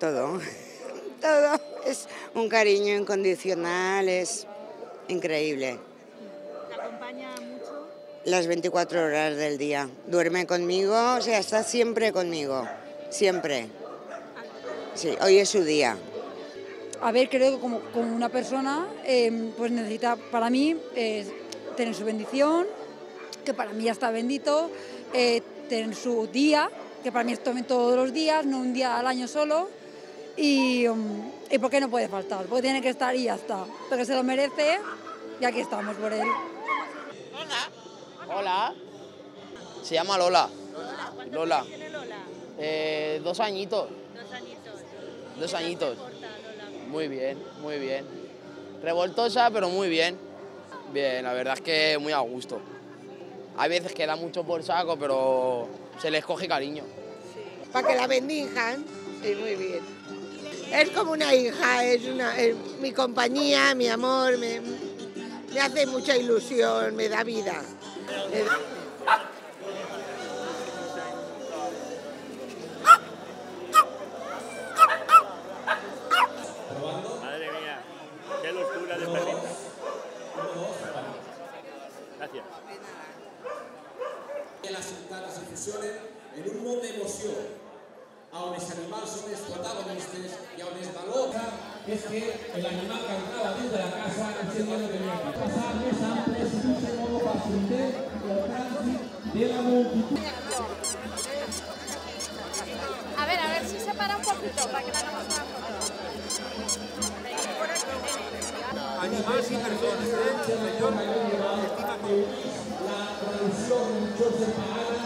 todo, todo. Es un cariño incondicional, es increíble. ¿Te acompaña mucho? Las 24 horas del día. Duerme conmigo, o sea, está siempre conmigo, siempre. Sí, hoy es su día. A ver, creo que como una persona pues necesita, para mí, tener su bendición, que para mí ya está bendito, tener su día, que para mí es también todos los días, no un día al año solo, y ¿por qué no puede faltar? Porque tiene que estar y ya está, porque se lo merece y aquí estamos por él. Hola. Se llama Lola. ¿Cuántos Lola. años tiene Lola? 2 añitos. 2 añitos. 2 añitos. ¿Qué tal se porta, Lola? Muy bien, muy bien. Revoltosa, pero muy bien. Bien, la verdad es que muy a gusto. Hay veces que da mucho por saco, pero se les coge cariño. Para que la bendijan, sí, muy bien. Es como una hija, es mi compañía, mi amor, me hace mucha ilusión, me da vida. Madre mía, qué locura de perrita. Gracias. Que las ciutats se fusionen en un món d'emoció, on els animals són els protagonistes i on el valor és que l'animal que entrava dins de la casa ese día no tenia que passar més amples i un modo facilitar el trànsit de la multitud. A ver si se para un poquito para que le hagamos una foto. Animals i persones, senyor, estima com la tradició religiosa pagana